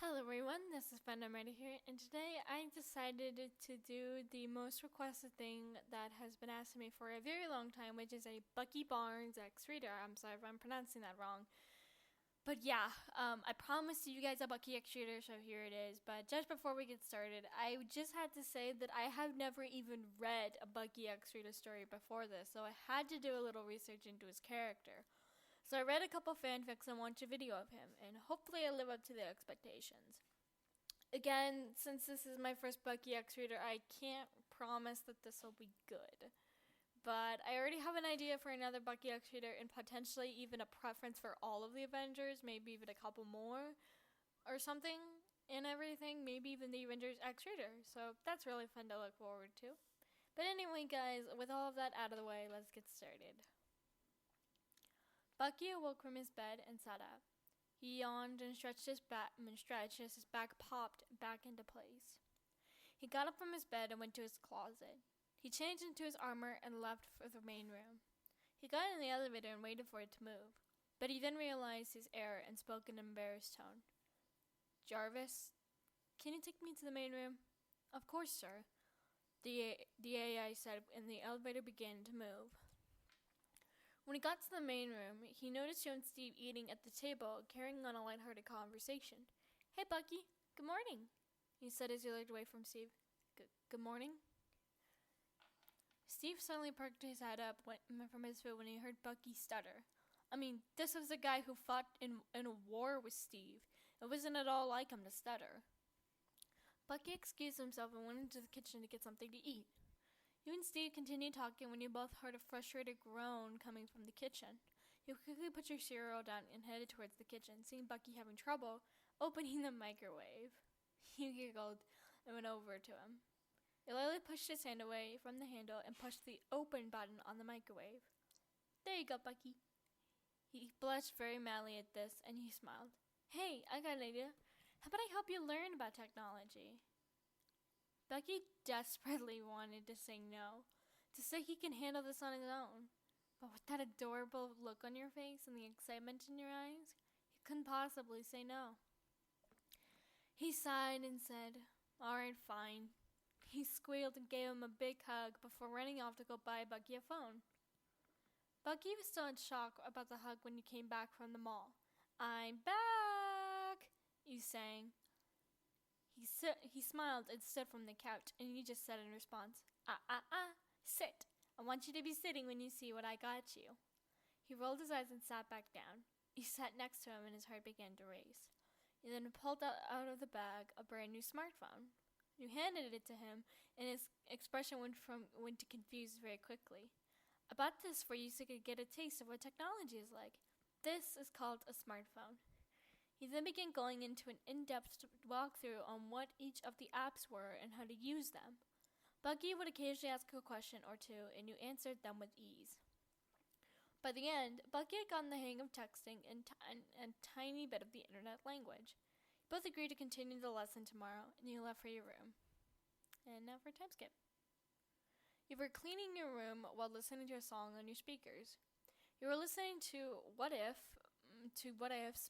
Hello everyone, this is Fandom Ready here, and today I decided to do the most requested thing that has been asked of me for a very long time, which is a Bucky Barnes X Reader. I'm sorry if I'm pronouncing that wrong. But yeah, I promised you guys a Bucky X Reader, so here it is. But just before we get started, I just had to say that I have never even read a Bucky X Reader story before this, so I had to do a little research into his character. So I read a couple fanfics and watched a video of him, and hopefully I live up to their expectations. Again, since this is my first Bucky X Reader, I can't promise that this will be good. But I already have an idea for another Bucky X Reader and potentially even a preference for all of the Avengers, maybe even a couple more or something and everything, maybe even the Avengers X Reader. So that's really fun to look forward to. But anyway, guys, with all of that out of the way, let's get started. Bucky awoke from his bed and sat up. He yawned and stretched his back as his back popped back into place. He got up from his bed and went to his closet. He changed into his armor and left for the main room. He got in the elevator and waited for it to move, but he then realized his error and spoke in an embarrassed tone. "Jarvis, can you take me to the main room?" "Of course, sir," the AI said, and the elevator began to move. When he got to the main room, he noticed Joe and Steve eating at the table, carrying on a lighthearted conversation. "Hey, Bucky. Good morning," he said as he looked away from Steve. Good morning." Steve suddenly perked his head up from his food when he heard Bucky stutter. I mean, this was the guy who fought in a war with Steve. It wasn't at all like him to stutter. Bucky excused himself and went into the kitchen to get something to eat. You and Steve continued talking when you both heard a frustrated groan coming from the kitchen. You quickly put your cereal down and headed towards the kitchen, seeing Bucky having trouble opening the microwave. You giggled and went over to him. Eli pushed his hand away from the handle and pushed the open button on the microwave. "There you go, Bucky." He blushed very madly at this, and he smiled. "Hey, I got an idea. How about I help you learn about technology?" Bucky desperately wanted to say no, to say he can handle this on his own. But with that adorable look on your face and the excitement in your eyes, he couldn't possibly say no. He sighed and said, "All right, fine." He squealed and gave him a big hug before running off to go buy Bucky a phone. Bucky was still in shock about the hug when you came back from the mall. "I'm back," you sang. He smiled and stood from the couch, and you just said in response, sit. I want you to be sitting when you see what I got you." He rolled his eyes and sat back down. You sat next to him, and his heart began to race. You then pulled out of the bag a brand new smartphone. You handed it to him, and his expression went to confused very quickly. "I bought this for you so you could get a taste of what technology is like. This is called a smartphone." He then began going into an in-depth walkthrough on what each of the apps were and how to use them. Bucky would occasionally ask a question or two, and you answered them with ease. By the end, Bucky had gotten the hang of texting and a tiny bit of the internet language. You both agreed to continue the lesson tomorrow, and you left for your room. And now for a time skip. You were cleaning your room while listening to a song on your speakers. You were listening to What If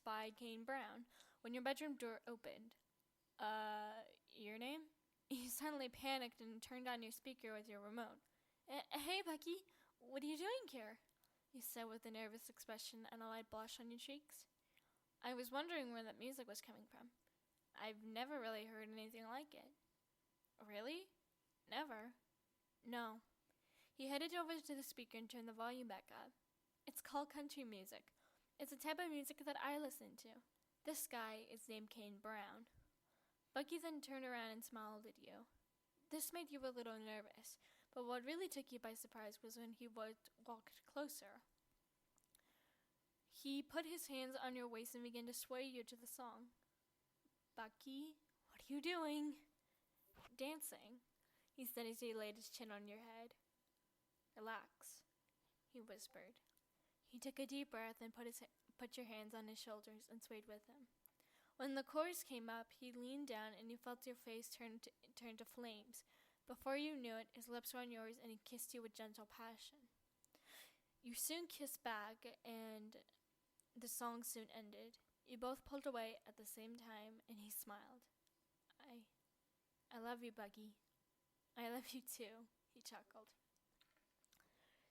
by Kane Brown when your bedroom door opened. Your name?" You suddenly panicked and turned on your speaker with your remote. Hey, Bucky, what are you doing here?" you said with a nervous expression and a light blush on your cheeks. "I was wondering where that music was coming from. I've never really heard anything like it." "Really? Never?" "No." He headed over to the speaker and turned the volume back up. "It's called country music. It's a type of music that I listen to. This guy is named Kane Brown." Bucky then turned around and smiled at you. This made you a little nervous, but what really took you by surprise was when he walked closer. He put his hands on your waist and began to sway you to the song. "Bucky, what are you doing?" "Dancing," he said as he laid his chin on your head. "Relax," he whispered. He took a deep breath and put your hands on his shoulders and swayed with him. When the chorus came up, he leaned down and you felt your face turn to flames. Before you knew it, his lips were on yours and he kissed you with gentle passion. You soon kissed back and the song soon ended. You both pulled away at the same time, and he smiled. I love you, Bucky. I love you too, he chuckled.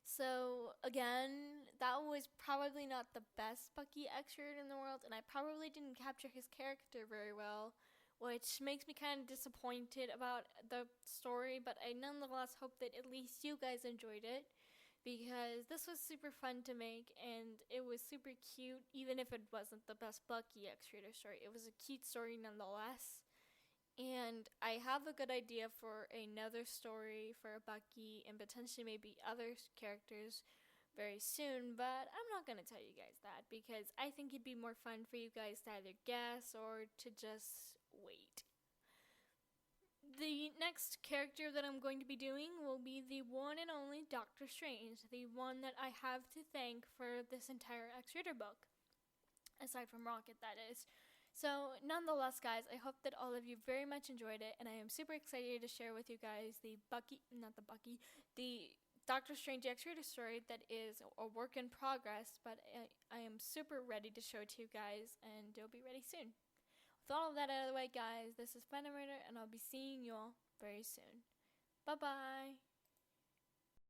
So, again, that was probably not the best Bucky extrovert in the world, and I probably didn't capture his character very well, which makes me kind of disappointed about the story, but I nonetheless hope that at least you guys enjoyed it, because this was super fun to make, and it was super cute, even if it wasn't the best Bucky extrovert story. It was a cute story nonetheless. And I have a good idea for another story for Bucky and potentially maybe other characters very soon, but I'm not going to tell you guys that because I think it'd be more fun for you guys to either guess or to just wait. The next character that I'm going to be doing will be the one and only Doctor Strange, the one that I have to thank for this entire X-Rater book. Aside from Rocket, that is. So, nonetheless, guys, I hope that all of you very much enjoyed it, and I am super excited to share with you guys the Doctor Strange X-Rated story that is a work in progress, but I am super ready to show it to you guys, and it'll be ready soon. With all of that out of the way, guys, this is Phantom Raider, and I'll be seeing you all very soon. Bye-bye!